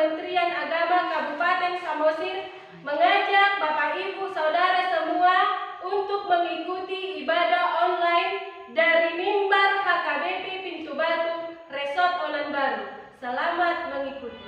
Kementerian Agama Kabupaten Samosir mengajak Bapak Ibu Saudara semua untuk mengikuti ibadah online dari mimbar HKBP Pintu Batu, Resort Onan Baru. Selamat mengikuti.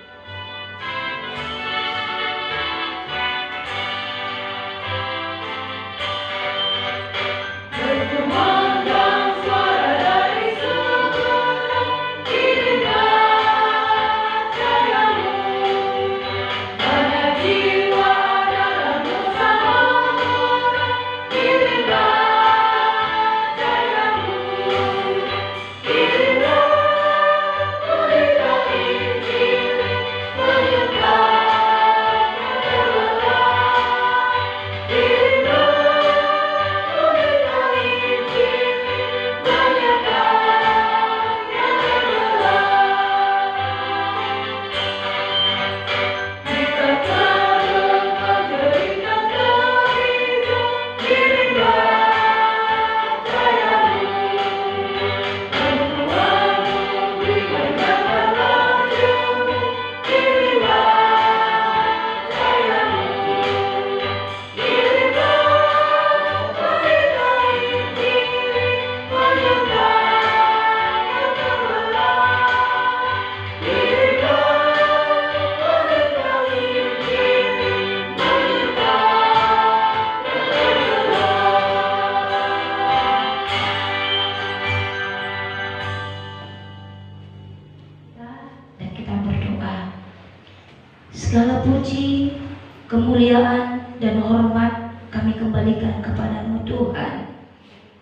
Segala puji, kemuliaan, dan hormat kami kembalikan kepadamu Tuhan,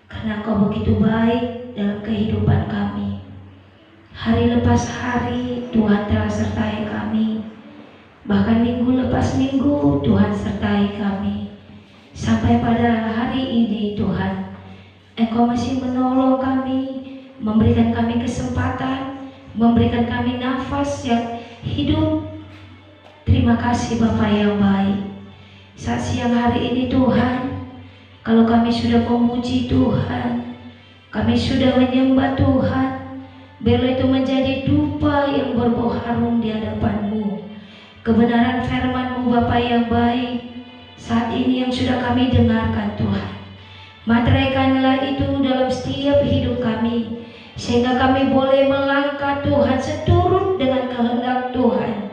karena Engkau begitu baik dalam kehidupan kami. Hari lepas hari Tuhan telah sertai kami, bahkan minggu lepas minggu Tuhan sertai kami. Sampai pada hari ini Tuhan, Engkau masih menolong kami, memberikan kami kesempatan, memberikan kami nafas yang hidup. Terima kasih Bapa yang baik. Saat siang hari ini Tuhan, kalau kami sudah memuji Tuhan, kami sudah menyembah Tuhan, biarlah itu menjadi dupa yang berbau harum di hadapan-Mu. Kebenaran firman-Mu Bapa yang baik, saat ini yang sudah kami dengarkan Tuhan, materaikanlah itu dalam setiap hidup kami, sehingga kami boleh melangkah Tuhan seturut dengan kehendak Tuhan.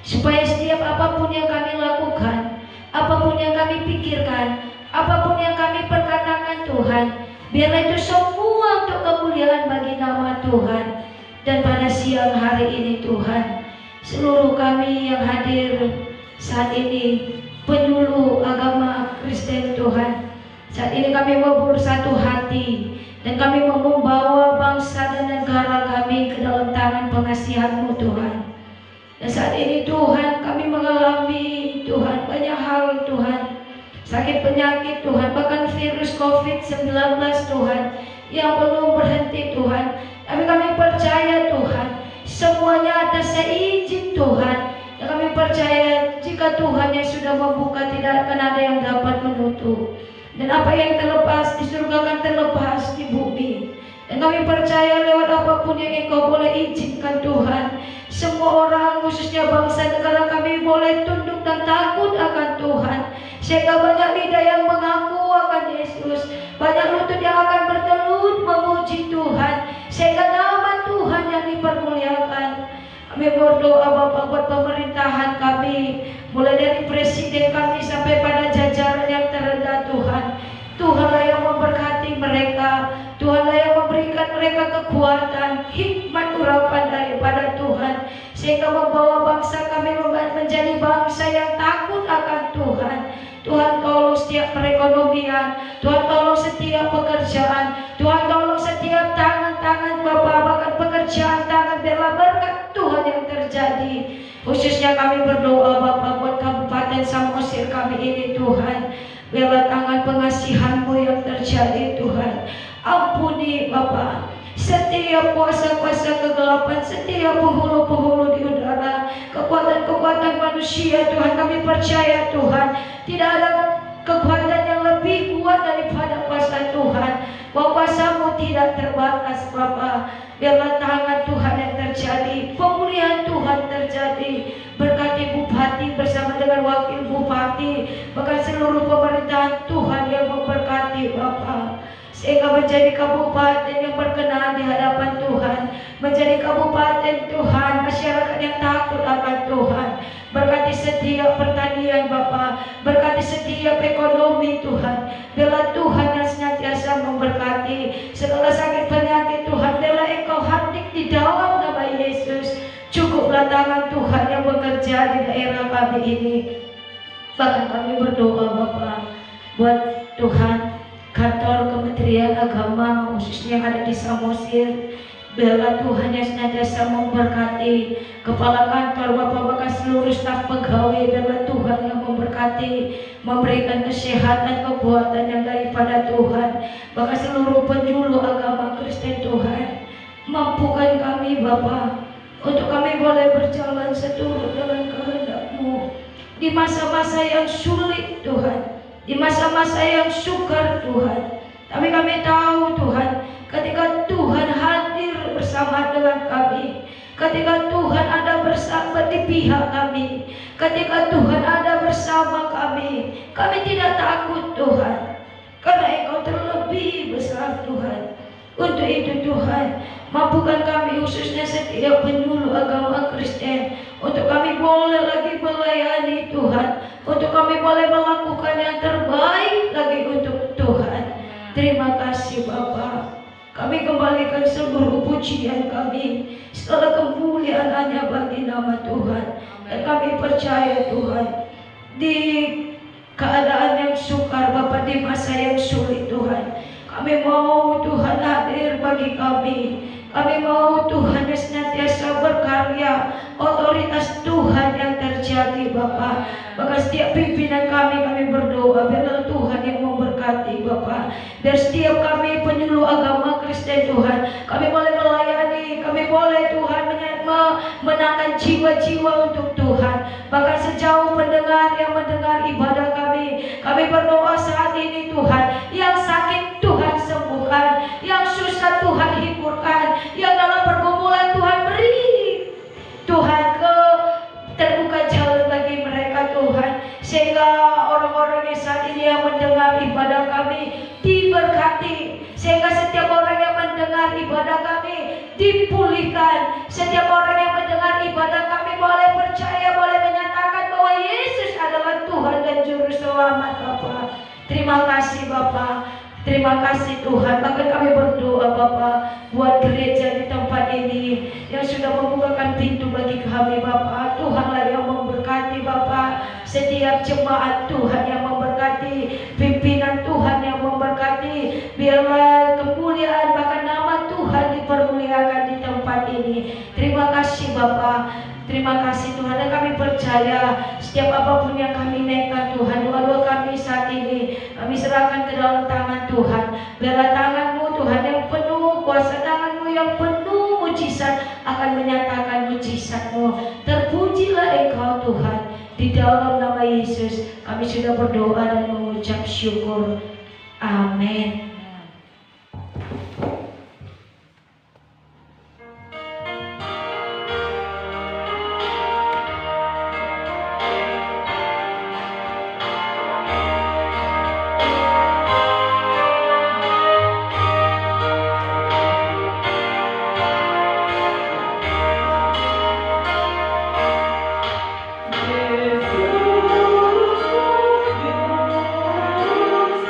Supaya setiap apapun yang kami lakukan, apapun yang kami pikirkan, apapun yang kami perkatakan Tuhan, biarlah itu semua untuk kemuliaan bagi nama Tuhan. Dan pada siang hari ini Tuhan, seluruh kami yang hadir saat ini, penyuluh agama Kristen Tuhan, saat ini kami mau bersatu hati, dan kami mau membawa bangsa dan negara kami ke dalam tangan pengasihan-Mu Tuhan. Dan saat ini Tuhan kami mengalami Tuhan banyak hal Tuhan, sakit penyakit Tuhan, bahkan virus COVID-19 Tuhan yang belum berhenti Tuhan. Tapi kami percaya Tuhan, semuanya atas seizin Tuhan. Dan kami percaya jika Tuhan yang sudah membuka, tidak akan ada yang dapat menutup. Dan apa yang terlepas di surga akan terlepas di bumi. Dan kami percaya lewat apapun yang Engkau boleh izinkan Tuhan, semua orang khususnya bangsa negara kami boleh tunduk dan takut akan Tuhan, sehingga banyak lidah yang mengaku akan Yesus, banyak lutut yang akan bertelut memuji Tuhan, sehingga nama Tuhan yang dipermuliakan. Kami berdoa Bapa buat pemerintahan kami, mulai dari presiden kami sampai pada jajaran yang terendah Tuhan. Tuhanlah yang memberkati mereka, Tuhanlah yang memberikan mereka kekuatan, hikmat urapan daripada Tuhan, sehingga membawa bangsa kami menjadi bangsa yang takut akan Tuhan. Tuhan tolong setiap perekonomian, Tuhan tolong setiap pekerjaan, Tuhan tolong setiap tangan-tangan Bapa, bahkan pekerjaan tangan, biarlah berkat Tuhan yang terjadi. Khususnya kami berdoa Bapa buat Kabupaten Samosir kami ini Tuhan, biarlah tangan pengasihan-Mu yang terjadi Tuhan. Ampuni Bapa setiap kuasa-kuasa kegelapan, setiap penghulu-penghulu di udara, kekuatan-kekuatan manusia Tuhan. Kami percaya Tuhan, tidak ada kekuatan yang lebih kuat daripada kuasa Tuhan, bahwa kuasa-Mu tidak terbatas Bapa. Biarlah tangan Tuhan yang terjadi, pemulihan Tuhan terjadi, dengan wakil bupati, bahkan seluruh pemerintahan Tuhan yang memberkati Bapa, sehingga menjadi kabupaten yang berkenan di hadapan Tuhan, menjadi kabupaten Tuhan, masyarakat yang takut akan Tuhan. Berkati setiap pertanian Bapa, berkati setiap ekonomi Tuhan. Biarlah Tuhan yang senantiasa memberkati segala sakit penyakit Tuhan. Biarlah Engkau hadir di dalam nama Yesus. Cukuplah tangan Tuhan yang bekerja di daerah kami ini. Bahkan kami berdoa Bapa, buat Tuhan kantor Kementerian Agama khususnya yang ada di Samosir. Biarlah Tuhan yang senantiasa memberkati kepala kantor Bapak, bahkan seluruh staf pegawai. Biarlah Tuhan yang memberkati, memberikan kesehatan, kekuatan yang daripada Tuhan. Bahkan seluruh penjuru agama Kristen Tuhan, mampukan kami Bapak untuk kami boleh berjalan seturut dengan kehendak-Mu di masa-masa yang sulit Tuhan, di masa-masa yang sukar Tuhan. Tapi kami tahu Tuhan, ketika Tuhan hadir bersama dengan kami, ketika Tuhan ada bersama di pihak kami, ketika Tuhan ada bersama kami, kami tidak takut Tuhan, karena Engkau terlebih besar Tuhan. Untuk itu Tuhan, mampukan kami khususnya setiap penyuluh agama Kristen, untuk kami boleh lagi melayani Tuhan, untuk kami boleh melakukan yang terbaik lagi untuk Tuhan. Terima kasih Bapa. Kami kembalikan seluruh pujian kami, segala kemuliaan hanya bagi nama Tuhan. Dan kami percaya Tuhan, di keadaan yang sukar Bapa, di masa yang sulit Tuhan, kami mau Tuhan hadir bagi kami. Kami mau Tuhan yang senantiasa berkarya, otoritas Tuhan yang terjadi Bapa. Bahkan setiap pimpinan kami berdoa, biarlah Tuhan yang memberkati Bapa. Biar setiap kami penyuluh agama Kristen Tuhan, kami boleh melayani, kami boleh Tuhan menangkan jiwa-jiwa untuk Tuhan. Bahkan sejauh pendengar yang mendengar ibadah kami berdoa saat ini Tuhan, yang sakit Tuhan sembuhkan, yang susah Tuhan hiburkan, yang dalam pergumulan Tuhan beri Tuhan terbuka jalan bagi mereka Tuhan, sehingga orang-orang yang saat ini yang mendengar ibadah kami diberkati, sehingga setiap orang yang mendengar ibadah kami dipulihkan, setiap orang yang mendengar ibadah kami boleh percaya, boleh menyatakan bahwa Yesus adalah Tuhan dan Juru Selamat Bapa. Terima kasih Bapa. Terima kasih Tuhan. Bahkan kami berdoa Bapa buat gereja di tempat ini yang sudah membukakan pintu bagi kami Bapa. Tuhanlah yang memberkati Bapa. Setiap jemaat Tuhan yang memberkati, pimpinan Tuhan yang memberkati. Biarlah kemuliaan bahkan nama Tuhan dipermuliakan di tempat ini. Terima kasih Bapa. Terima kasih Tuhan, dan kami percaya setiap apapun yang kami naikkan Tuhan, doa-doa kami saat ini kami serahkan ke dalam tangan Tuhan. Biarlah tangan-Mu Tuhan yang penuh kuasa, tangan-Mu yang penuh mujizat akan menyatakan mujizat-Mu. Terpujilah Engkau Tuhan. Di dalam nama Yesus kami sudah berdoa dan mengucap syukur. Amin. Yesus, Yesus,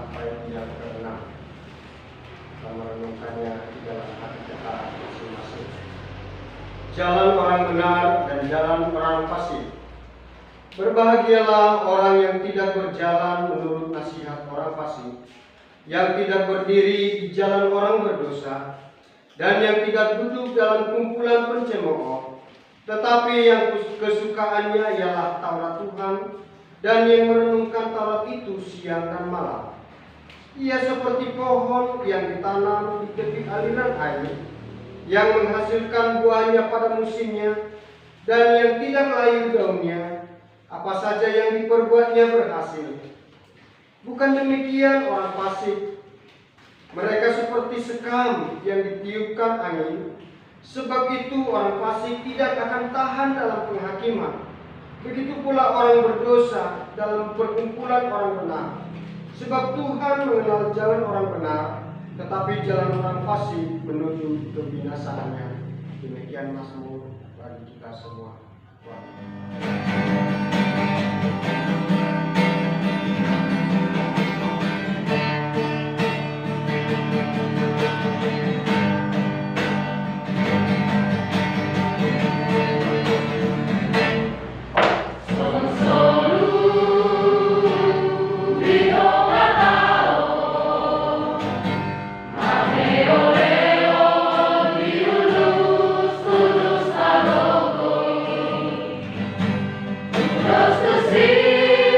sampai dia benar. Kita merenungkannya di dalam hati kita masing-masing. Jalan orang benar dan jalan orang fasik. Berbahagialah orang yang tidak berjalan menurut nasihat orang fasik, yang tidak berdiri di jalan orang berdosa, dan yang tidak duduk dalam kumpulan pencemooh, tetapi yang kesukaannya ialah Taurat Tuhan, dan yang merenungkan Taurat itu siang dan malam. Ia seperti pohon yang ditanam di tepi aliran air, yang menghasilkan buahnya pada musimnya, dan yang tidak layu daunnya. Apa saja yang diperbuatnya berhasil. Bukan demikian orang fasik. Mereka seperti sekam yang ditiupkan angin. Sebab itu orang fasik tidak akan tahan dalam penghakiman. Begitu pula orang berdosa dalam perkumpulan orang benar. Sebab Tuhan mengenal jalan orang benar, tetapi jalan orang fasik menuju kebinasaannya. Demikian Mazmur bagi kita semua. Just to see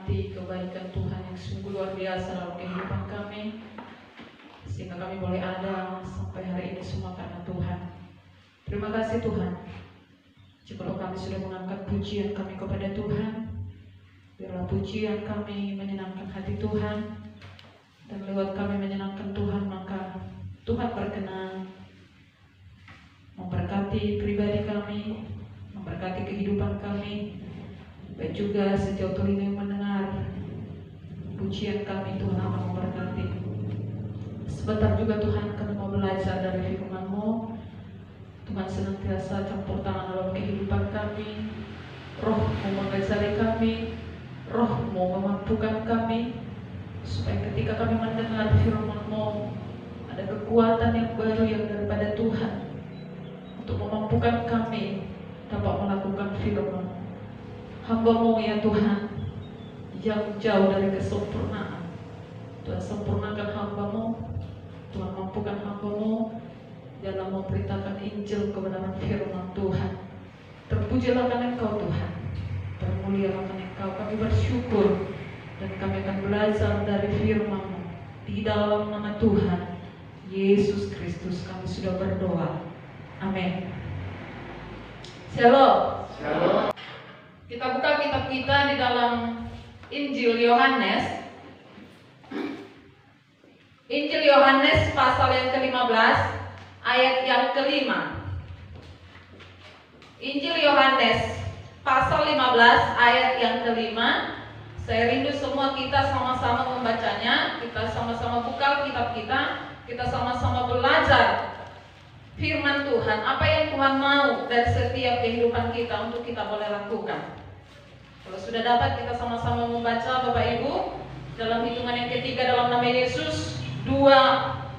menikmati kebaikan Tuhan yang sungguh luar biasa dalam kehidupan kami, sehingga kami boleh ada sampai hari ini semua karena Tuhan. Terima kasih Tuhan. Jikalau kami sudah mengangkat pujian kami kepada Tuhan, biarlah pujian kami menyenangkan hati Tuhan, dan lewat kami menyenangkan Tuhan, maka Tuhan berkenan memberkati pribadi kami, memberkati kehidupan kami, dan juga setiap telinga yang mendengar pujian kami. Tuhan akan memberkati. Sebentar juga Tuhan kami mau belajar dari firman-Mu. Tuhan senantiasa campur tangan dalam kehidupan kami. Roh-Mu mengajari kami, Roh-Mu memampukan kami, supaya ketika kami mendengar firman-Mu, ada kekuatan yang baru yang daripada Tuhan untuk memampukan kami dapat melakukan firman. Hamba-Mu ya Tuhan, yang jauh dari kesempurnaan, Tuhan sempurnakan hamba-Mu, Tuhan mampukan hamba-Mu dalam memberitakan Injil kebenaran firman Tuhan. Terpujilah karena Engkau Tuhan, termulialah karena Engkau. Kami bersyukur dan kami akan belajar dari firman-Mu. Di dalam nama Tuhan Yesus Kristus kami sudah berdoa. Amin. Shalom. Shalom. Kita buka kitab kita di dalam Injil Yohanes. Injil Yohanes pasal yang ke-15 ayat yang ke-5. Injil Yohanes pasal 15 ayat yang ke-5. Saya rindu semua kita sama-sama membacanya. Kita sama-sama buka kitab kita sama-sama belajar firman Tuhan, apa yang Tuhan mau dari setiap kehidupan kita untuk kita boleh lakukan. Kalau sudah dapat, kita sama-sama membaca Bapak Ibu dalam hitungan yang ketiga dalam nama Yesus. 2,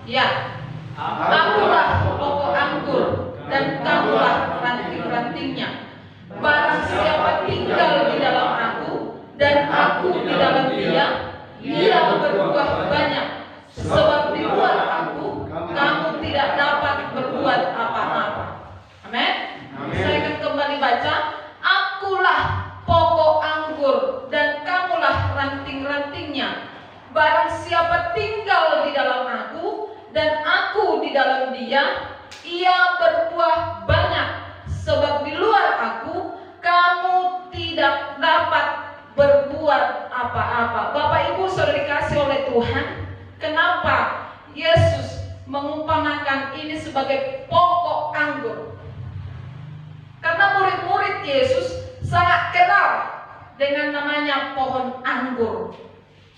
ya. Akulah pokok anggur dan kamulah ranting-rantingnya. Barang siapa tinggal di dalam aku dan aku di dalam dia, ia berbuah banyak. Sebab di luar aku kamu tidak dapat berbuat apa-apa. Amin. Saya akan kembali baca. Akulah pokok anggur dan kamulah ranting-rantingnya. Barang siapa tinggal di dalam aku dan aku di dalam dia, ia berbuah banyak. Sebab di luar aku kamu tidak dapat berbuat apa-apa. Bapak Ibu saudara dikasih oleh Tuhan, kenapa Yesus mengumpamakan ini sebagai pokok anggur? Karena murid-murid Yesus sangat kenal dengan namanya pohon anggur.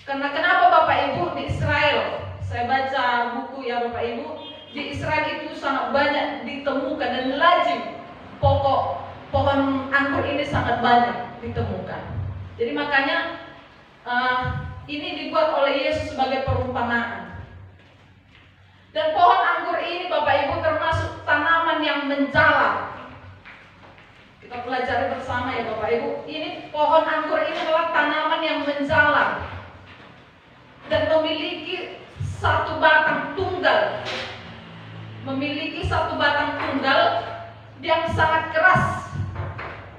Karena kenapa Bapak Ibu di Israel, saya baca buku ya Bapak Ibu, di Israel itu sangat banyak ditemukan dan lazim pokok pohon anggur ini sangat banyak ditemukan. Jadi makanya ini dibuat oleh Yesus sebagai perumpamaan. Dan pohon anggur ini Bapak Ibu termasuk tanaman yang menjalar. Kita pelajari bersama ya Bapak Ibu. Ini pohon anggur ini adalah tanaman yang menjalar dan memiliki satu batang tunggal. Memiliki satu batang tunggal yang sangat keras.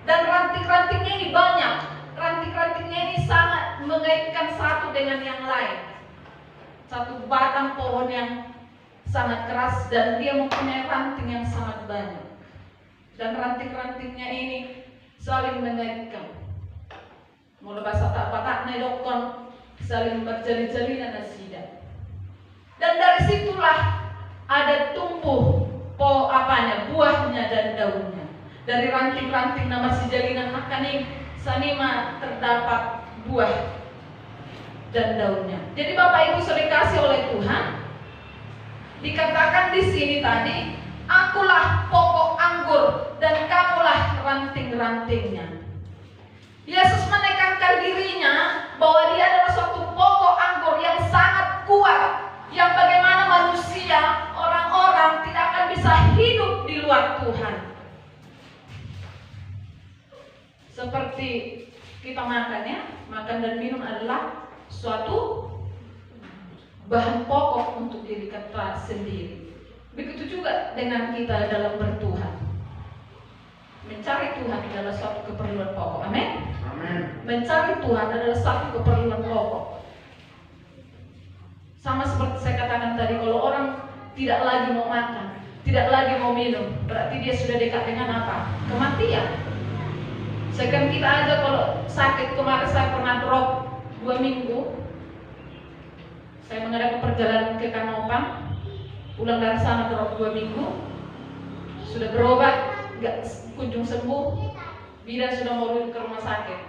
Dan ranting-rantingnya ini banyak. Ranting-rantingnya ini sangat mengaitkan satu dengan yang lain. Satu batang pohon yang sangat keras dan dia mempunyai ranting yang sangat banyak. Dan ranting-rantingnya ini saling mengaitkan. Mula bahasa tak patak nedokon saling berjali-jalinan nasida. Dan dari situlah ada tumbuh buahnya dan daunnya. Dari ranting-ranting nama si jalinan makani sanima terdapat buah dan daunnya. Jadi Bapak Ibu sudah dikasih oleh Tuhan, dikatakan di sini tadi, akulah pokok anggur dan kamulah ranting-rantingnya. Yesus menekankan dirinya bahwa dia adalah suatu pokok anggur yang sangat kuat, yang bagaimana manusia, orang-orang tidak akan bisa hidup di luar Tuhan. Seperti kita makan ya, makan dan minum adalah suatu bahan pokok untuk diri kita sendiri. Begitu juga dengan kita dalam bertuhan. Mencari Tuhan adalah suatu keperluan pokok. Amin. Mencari Tuhan adalah satu keperluan pokok. Sama seperti saya katakan tadi, kalau orang tidak lagi mau makan, tidak lagi mau minum, berarti dia sudah dekat dengan apa? Kematian. Sedangkan kita aja kalau sakit, kemarin saya pernah drop 2 minggu. Saya mengadakan perjalanan ke Kanopan, pulang dari sana drop 2 minggu, sudah berobat, nggak kunjung sembuh. Bidan sudah mau rujuk ke rumah sakit.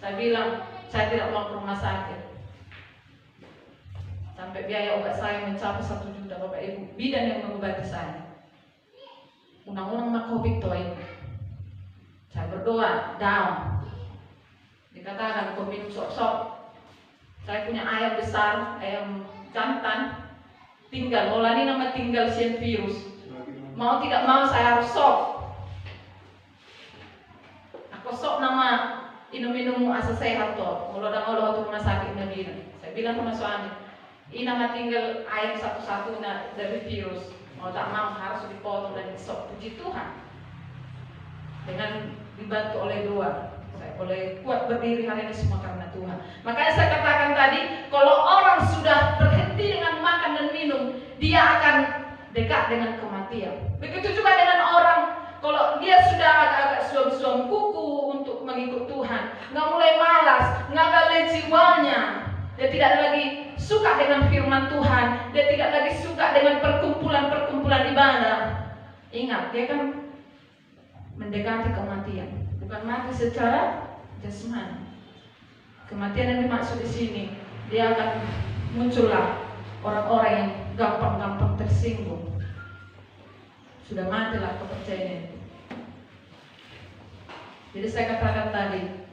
Saya bilang, saya tidak mau ke rumah sakit. Sampai biaya obat saya mencapai 1 juta, Bapak Ibu. Bidan yang mengobati saya. Undang-undang Covid toy. Saya berdoa, down. Dikatakan kau minum sok-sok. Saya punya ayam besar, ayam jantan. Tinggal, Holani nama tinggal sian virus. Mau tidak mau saya harus sok. Aku sok nama minum asa sehat toh. Kalau ada waktu rumah sakit bilang. Saya bilang sama suami, ini nama tinggal ayam satu-satunya dari virus. Mau tak mau harus dipotong dan disok. Puji Tuhan. Dengan dibantu oleh doa, saya boleh kuat berdiri hari ini semua karena Tuhan. Makanya saya katakan tadi, kalau orang sudah berhenti dengan makan dan minum, dia akan dekat dengan kematian. Begitu juga dengan orang, kalau dia sudah agak-agak suam-suam kuku untuk mengikut Tuhan, nggak mulai malas, nggak ada jiwanya, dia tidak lagi suka dengan firman Tuhan, dia tidak lagi suka dengan perkumpulan-perkumpulan ibadah. Ingat, dia kan mendekati kematian, bukan mati secara jasmani. Kematian yang dimaksud di sini, dia akan muncullah orang-orang yang gampang-gampang tersinggung. Sudah matilah kepercayaan itu. Jadi saya katakan tadi,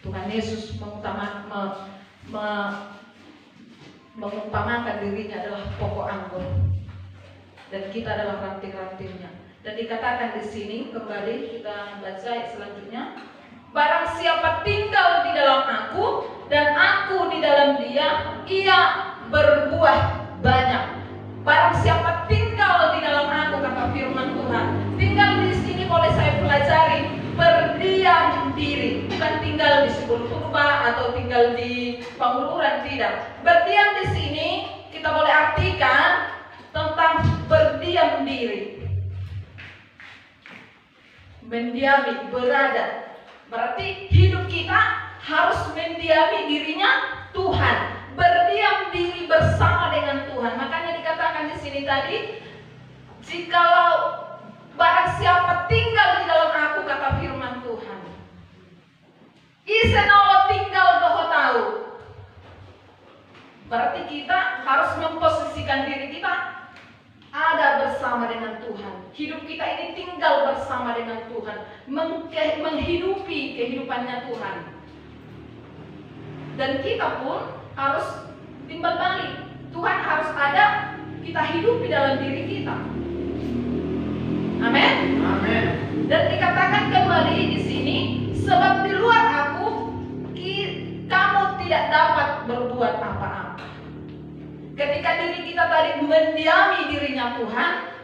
Tuhan Yesus mengumpamakan dirinya adalah pokok anggur, dan kita adalah ranting-rantingnya. Dan dikatakan di sini, kembali kita baca selanjutnya, barang siapa tinggal di dalam aku dan aku di dalam dia, ia berbuah banyak. Barang siapa tinggal di dalam aku, kata firman Tuhan. Tinggal di sini boleh saya pelajari, berdiam diri, bukan tinggal di sebuah purba atau tinggal di penguluran, tidak. Berdiam di sini kita boleh artikan tentang berdiam diri. Mendiami, berada. Berarti hidup kita harus mendiami dirinya Tuhan, berdiam diri bersama dengan Tuhan. Makanya dikatakan di sini tadi, jikalau barang siapa tinggal di dalam aku, kata firman Tuhan, isenolo tinggal doho tahu. Berarti kita harus memposisikan diri kita ada bersama dengan Tuhan. Hidup kita ini tinggal bersama dengan Tuhan, menghidupi kehidupannya Tuhan. Dan kita pun harus timbal balik. Tuhan harus ada, kita hidupi dalam diri kita. Amin. Amin. Dan dikatakan kembali di sini, sebab di luar aku kamu tidak dapat berbuat apa-apa. Ketika diri kita tadi mendiami dirinya Tuhan,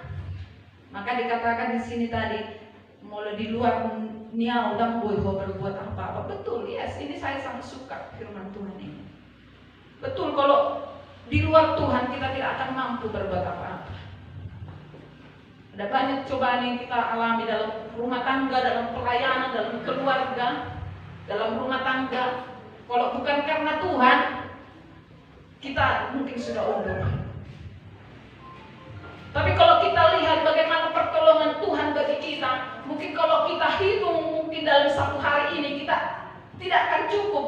maka dikatakan di sini tadi, mulai di luar niau dan boleh berbuat apa-apa. Betul, yes, ini saya sangat suka firman Tuhan ini. Betul, kalau di luar Tuhan kita tidak akan mampu berbuat apa-apa. Ada banyak cobaan yang kita alami dalam rumah tangga, dalam pelayanan, dalam keluarga, dalam rumah tangga. Kalau bukan karena Tuhan, kita mungkin sudah undur. Tapi kalau kita lihat bagaimana pertolongan Tuhan bagi kita, mungkin kalau kita hitung mungkin dalam satu hari ini kita tidak akan cukup.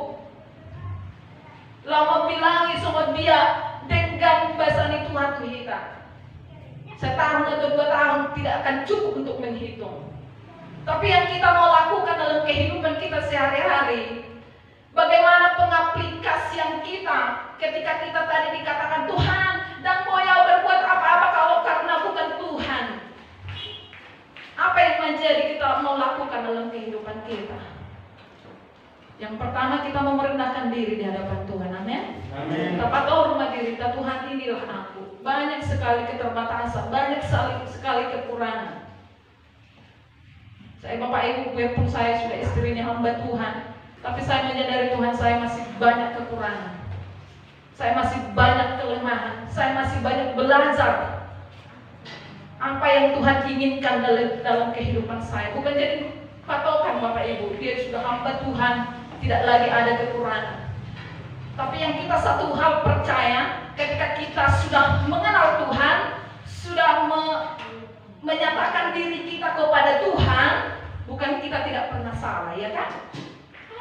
Lama bilangi sama dia dengan bahasa Tuhan kita. Setahun atau 2 tahun tidak akan cukup untuk menghitung. Tapi yang kita mau lakukan dalam kehidupan kita sehari-hari, bagaimana pengaplikasian kita ketika kita tadi dikatakan Tuhan dan mau ya berbuat apa-apa kalau karena bukan Tuhan. Apa yang menjadi kita mau lakukan dalam kehidupan kita? Yang pertama, kita mau merendahkan diri di hadapan Tuhan. Amin. Amin. Kita tahu rumah diri kita, Tuhan inilah aku. Banyak sekali keterbatasan, banyak sekali kekurangan. Saya Bapak Ibu, biarpun saya sudah istrinya hamba Tuhan, Tapi saya menyadari Tuhan, saya masih banyak kekurangan. Saya masih banyak kelemahan. Saya masih banyak belajar apa yang Tuhan inginkan dalam kehidupan saya. Bukan jadi patokan Bapak Ibu, dia sudah hamba Tuhan, tidak lagi ada kekurangan. Tapi yang kita satu hal percaya, ketika kita sudah mengenal Tuhan, sudah menyatakan diri kita kepada Tuhan, bukan kita tidak pernah salah, ya kan?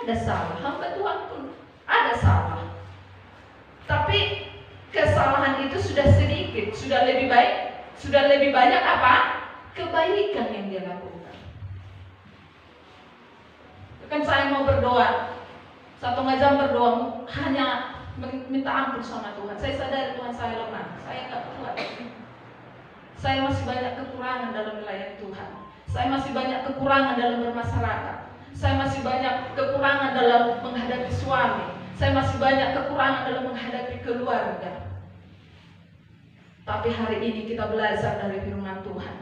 Ada salah, hamba Tuhan pun ada salah. Tapi kesalahan itu sudah sedikit, sudah lebih baik, sudah lebih banyak apa? Kebaikan yang dia lakukan. Kan saya mau berdoa, 1 jam berdoa hanya minta ampun sama Tuhan. Saya sadar Tuhan saya lemah, saya nggak kuat. Saya masih banyak kekurangan dalam melayani Tuhan. Saya masih banyak kekurangan dalam bermasyarakat. Saya masih banyak kekurangan dalam menghadapi suami. Saya masih banyak kekurangan dalam menghadapi keluarga. Tapi hari ini kita belajar dari firman Tuhan.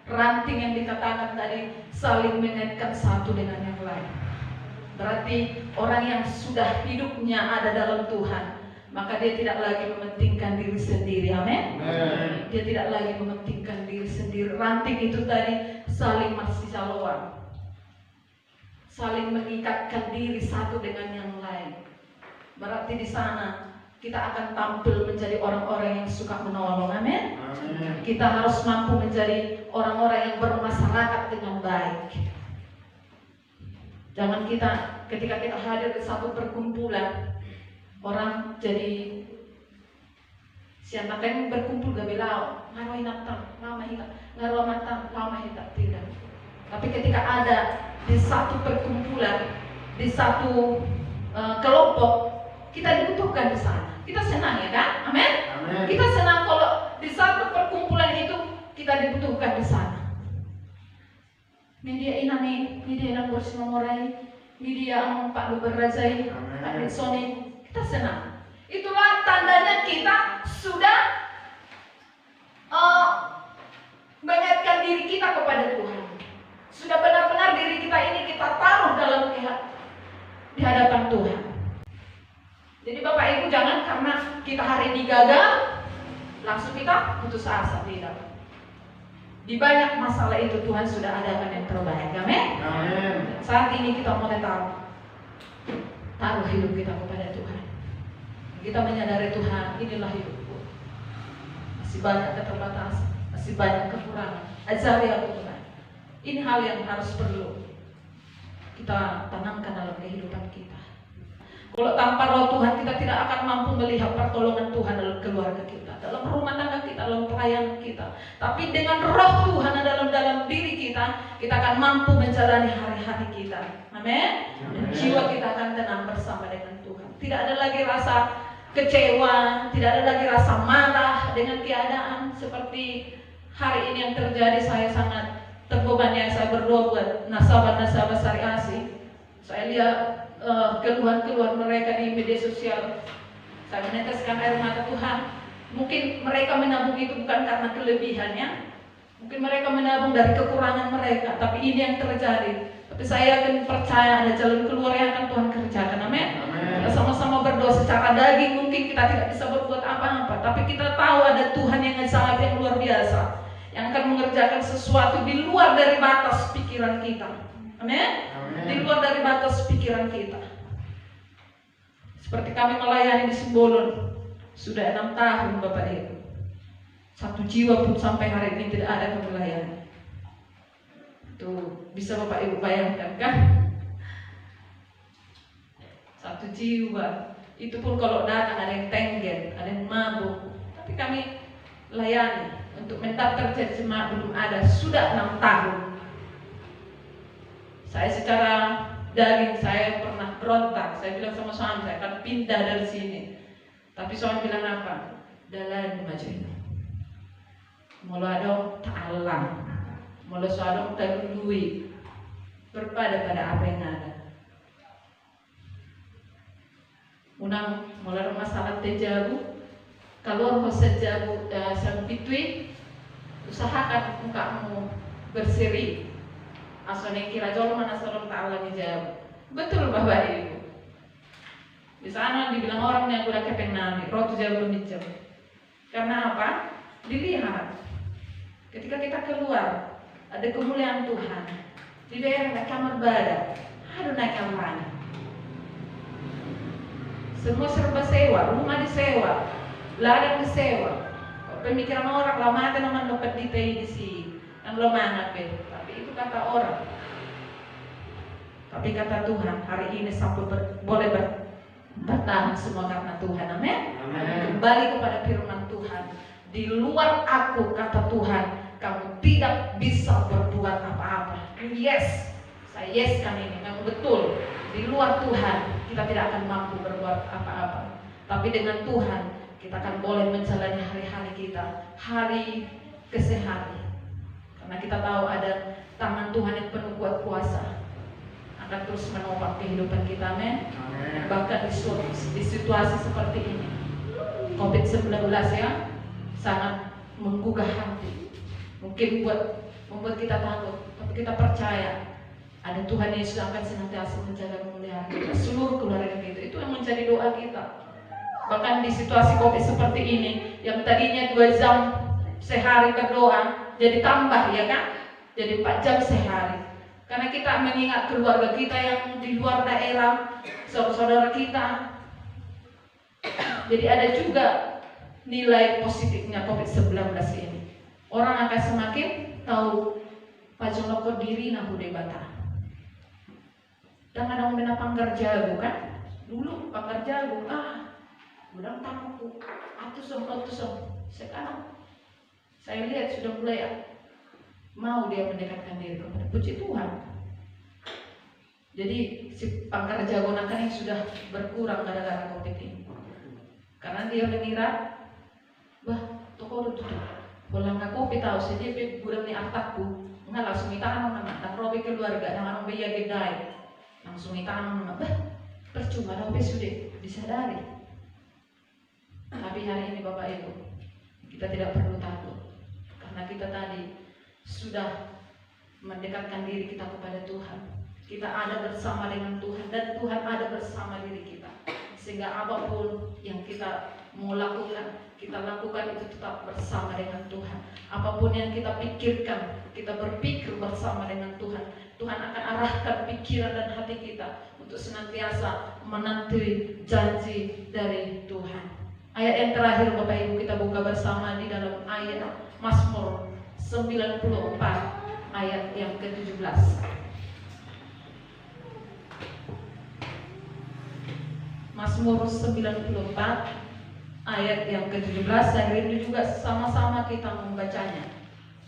Ranting yang dikatakan tadi saling mengaitkan satu dengan yang lain. Berarti orang yang sudah hidupnya ada dalam Tuhan, maka dia tidak lagi mementingkan diri sendiri. Amin. Dia tidak lagi mementingkan diri sendiri. Ranting itu tadi saling marsisaluan, saling mengikatkan diri satu dengan yang lain. Berarti di sana kita akan tampil menjadi orang-orang yang suka menolong. Amin. Kita harus mampu menjadi orang-orang yang bermasyarakat dengan baik. Jangan ketika kita hadir di satu perkumpulan, orang jadi siapa yang berkumpul gak belau, ngaruh hinatan, lama hitak, ngaruh mata, lama hitak, tidak. Tapi ketika ada di satu perkumpulan, di satu kelompok, kita dibutuhkan di sana. Kita senang, ya kan? Amin. Kita senang kalau di satu perkumpulan itu kita dibutuhkan di sana. Media inami, media yang bersama morai, media yang Pak Luber Rajai, Pak Sony, kita senang. Itulah tandanya kita sudah mengaitkan diri kita kepada Tuhan. Sudah benar-benar diri kita ini kita taruh dalam di hadapan Tuhan. Jadi Bapak Ibu jangan karena kita hari ini gagal langsung kita putus asa, tidak. Di banyak masalah itu Tuhan sudah adakan yang terbaik. Amin. Saat ini kita mulai taruh hidup kita kepada Tuhan. Kita menyadari Tuhan, inilah hidupku. Masih banyak keterbatasan, masih banyak kekurangan. Ajari aku Tuhan. Ini hal yang harus perlu kita tanamkan dalam kehidupan kita. Kalau tanpa roh Tuhan kita tidak akan mampu melihat pertolongan Tuhan dalam keluarga kita, dalam rumah tangga kita, dalam pelayanan kita. Tapi dengan roh Tuhan dalam diri kita, kita akan mampu menjalani hari-hari kita. Amin. Dan jiwa kita akan tenang bersama dengan Tuhan. Tidak ada lagi rasa kecewa, tidak ada lagi rasa marah dengan keadaan seperti hari ini yang terjadi. Saya sangat terbebani. Saya berdoa buat nasabah-nasabah Syariah Asih. Saya lihat keluhan-keluhan mereka di media sosial. Saya meneteskan air mata Tuhan. Mungkin mereka menabung itu bukan karena kelebihannya, mungkin mereka menabung dari kekurangan mereka. Tapi ini yang terjadi. Tapi saya akan percaya ada jalan keluar yang akan Tuhan kerjakan. Amin. Kita sama-sama berdoa secara daging. Mungkin kita tidak bisa berbuat apa-apa, tapi kita tahu ada Tuhan yang sangat yang luar biasa, yang akan mengerjakan sesuatu di luar dari batas pikiran kita. Amin. Di luar dari batas pikiran kita. Seperti kami melayani di Simbolon sudah 6 tahun Bapak Ibu. Satu jiwa pun sampai hari ini tidak ada yang melayani. Tuh bisa Bapak Ibu bayangkan kan? Satu jiwa. Itu pun kalau datang ada yang tenggen, ada yang mabuk. Tapi kami layani. Untuk mendaftar jadi jemaat belum ada, sudah 6 tahun. Saya secara daging saya pernah berontak. Saya bilang sama suami saya akan pindah dari sini. Tapi suami bilang apa? Dalam maju ini. Mula dong ta'alam. Mula suadong talului. Berpada pada apa yang ada. Unang mula masalah tejabu. Kalau sejabu sempitui, usahakan mukamu berseri. Asal yang kira jauh mana seorang ta'ala dijawab. Betul Bapak Ibu. Di sana dibilang orang yang udah kepengen rotu jauh menicam. Karena apa? Dilihat. Ketika kita keluar, ada kemuliaan Tuhan. Di daerah kamar badan, aduh naik kampanye. Semua serba sewa, rumah disewa, ladang disewa. Pemikiran orang lama ada nama dapat di sini, yang lo mana tapi itu kata orang. Tapi kata Tuhan hari ini sampai boleh bertahan semua karena Tuhan, amin. Kembali kepada firman Tuhan. Di luar aku, kata Tuhan, kamu tidak bisa berbuat apa-apa. Yes, saya yeskan ini, memang betul. Di luar Tuhan kita tidak akan mampu berbuat apa-apa. Tapi dengan Tuhan kita akan boleh menjalani hari-hari kita, hari ke hari. Karena kita tahu ada tangan Tuhan yang penuh kuat kuasa akan terus menopang kehidupan kita, amin. Bahkan di situasi seperti ini, COVID-19 ya, sangat menggugah hati. Mungkin membuat kita takut, tapi kita percaya ada Tuhan Yesus akan senantiasa menjaga memelihara kita, seluruh keluarga kita. Itu yang menjadi doa kita. Bahkan di situasi COVID seperti ini, yang tadinya 2 jam sehari berdoa, jadi tambah ya kan? Jadi 4 jam sehari. Karena kita mengingat keluarga kita yang di luar daerah, saudara-saudara kita. Jadi ada juga nilai positifnya COVID-19 ini. Orang akan semakin tahu pajongloko diri nahu debata. Dan ada orang panggar jago kan? Dulu panggar jago, udang tamuku, atusom. Sekarang saya lihat sudah mulai mau dia mendekatkan diri kepada puji Tuhan. Jadi si panggar jago nakan yang sudah berkurang gara-gara COVID ini. Karena dia mengira, toko itu bolang aku tahu saja gudang ni artakku, nggak langsung itahan nama, dan robi keluarga, dengan orang biaya gedai. Langsung itahan nama, percuma dah sudah disadari. Tapi hari ini Bapak Ibu, kita tidak perlu takut karena kita tadi sudah mendekatkan diri kita kepada Tuhan. Kita ada bersama dengan Tuhan dan Tuhan ada bersama diri kita. Sehingga apapun yang kita mau lakukan, kita lakukan itu tetap bersama dengan Tuhan. Apapun yang kita pikirkan, kita berpikir bersama dengan Tuhan. Tuhan akan arahkan pikiran dan hati kita untuk senantiasa menanti janji dari Tuhan. Ayat yang terakhir Bapak Ibu kita buka bersama di dalam ayat Mazmur 94 ayat yang ke-17. Mazmur 94 ayat yang ke-17. Saya rindu juga sama-sama kita membacanya.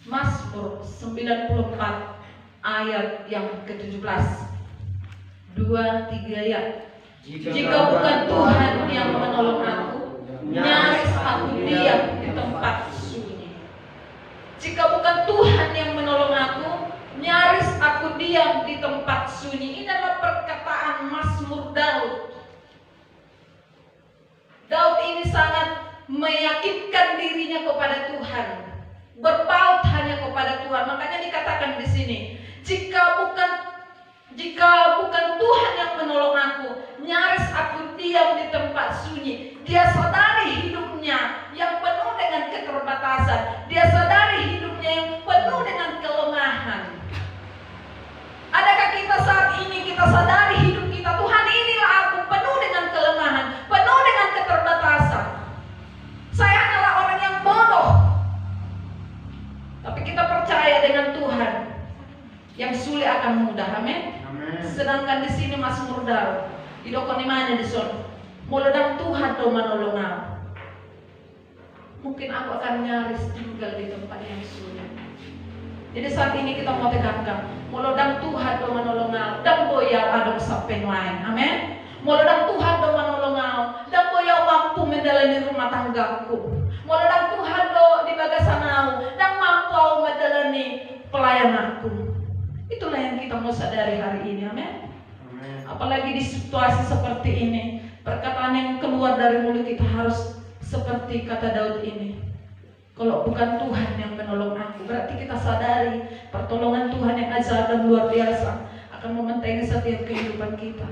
Mazmur 94 ayat yang ke-17. 2, 3 ya. Jika bukan Tuhan yang menolong aku, nyaris aku diam di tempat sunyi. Jika bukan Tuhan yang menolong aku, nyaris aku diam di tempat sunyi. Ini adalah perkataan Mazmur Daud. Daud ini sangat meyakinkan dirinya kepada Tuhan, berpaut hanya kepada Tuhan. Makanya dikatakan di sini, jika bukan Tuhan yang menolong aku, nyaris aku diam di tempat sunyi. Dia sadari hidupnya yang penuh dengan keterbatasan. Dia sadari hidupnya yang penuh dengan kelemahan. Adakah kita saat ini kita sadari hidup kita, Tuhan inilah aku, penuh dengan kelemahan, penuh dengan keterbatasan. Saya adalah orang yang bodoh. Tapi kita percaya dengan Tuhan, yang sulit akan mudah, amin. Sedangkan di sini Mazmur Daud, idokon imane di sono. Muladang Tuhan do manolong aku. Mungkin aku akan nyaris tinggal di tempat yang sulit. Jadi saat ini kita mau tekankan, muladang Tuhan do manolong aku, dan boyau adong sampai lain, amin. Muladang Tuhan do manolong aku, dan boyau mampu menjalani rumah tanggaku. Muladang Tuhan do di bagasan aku, dan mampu aku menjalani pelayananku. Itulah yang kita mau sadari hari ini, amin. Apalagi di situasi seperti ini, perkataan yang keluar dari mulut kita harus seperti kata Daud ini. Kalau bukan Tuhan yang menolong aku, berarti kita sadari pertolongan Tuhan yang ajaib dan luar biasa akan mementengi setiap kehidupan kita.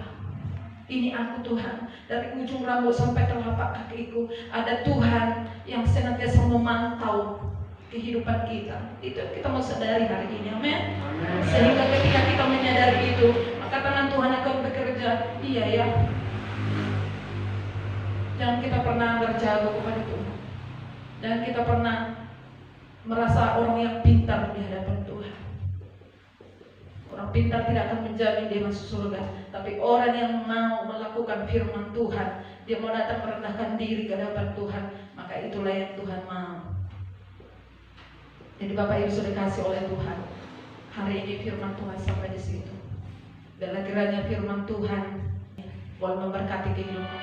Ini aku Tuhan, dari ujung rambut sampai telapak kakiku, ada Tuhan yang senantiasa memantau kehidupan kita. Itu yang kita mau sadari hari ini, amin. Sehingga ketika kita menyadari itu, maka tangan Tuhan akan bekerja. Iya ya, jangan kita pernah berjago kepada Tuhan, dan kita pernah merasa orang yang pintar di hadapan Tuhan. Orang pintar tidak akan menjamin dia masuk surga, tapi orang yang mau melakukan firman Tuhan, dia mau datang merendahkan diri ke hadapan Tuhan, maka itulah yang Tuhan mau. Jadi Bapak Ibu sudah dikasih oleh Tuhan, hari ini firman Tuhan sampai di situ. Dan kiranya firman Tuhan boleh memberkati kehidupan.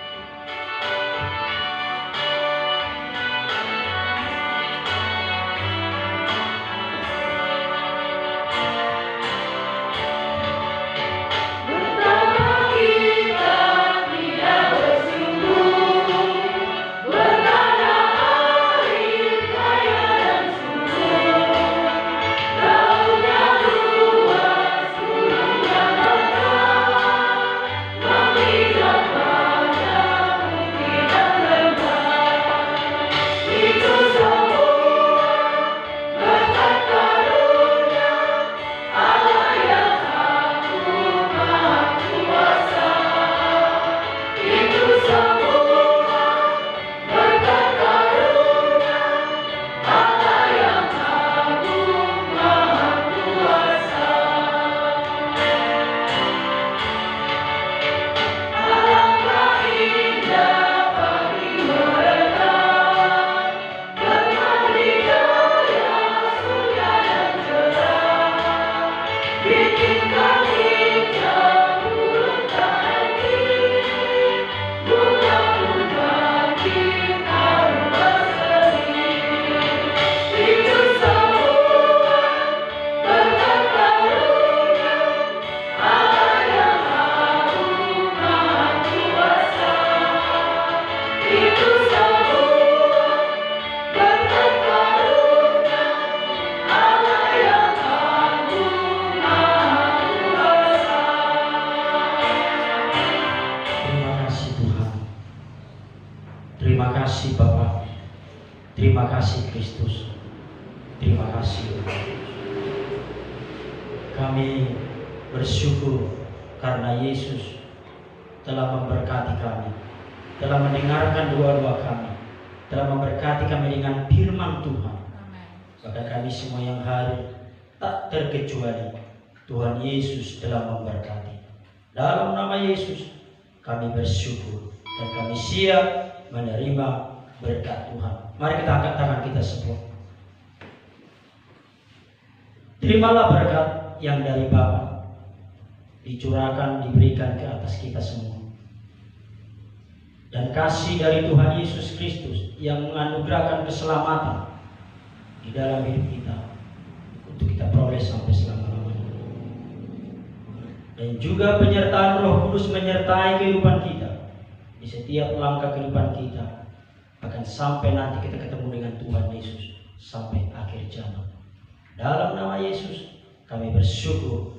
Terima kasih Bapa, terima kasih Kristus, terima kasih. Kami bersyukur karena Yesus telah memberkati kami, telah mendengarkan doa-doa kami, telah memberkati kami dengan firman Tuhan. Maka kami semua yang hadir tak terkecuali Tuhan Yesus telah memberkati. Dalam nama Yesus kami bersyukur dan kami siap menerima berkat Tuhan. Mari kita angkat tangan kita semua. Terimalah berkat yang dari Bapa dicurahkan, diberikan ke atas kita semua. Dan kasih dari Tuhan Yesus Kristus yang menganugerahkan keselamatan di dalam hidup kita untuk kita peroleh sampai selama-lamanya. Dan juga penyertaan Roh Kudus menyertai kehidupan kita di setiap langkah kehidupan kita, bahkan sampai nanti kita ketemu dengan Tuhan Yesus sampai akhir zaman. Dalam nama Yesus kami bersyukur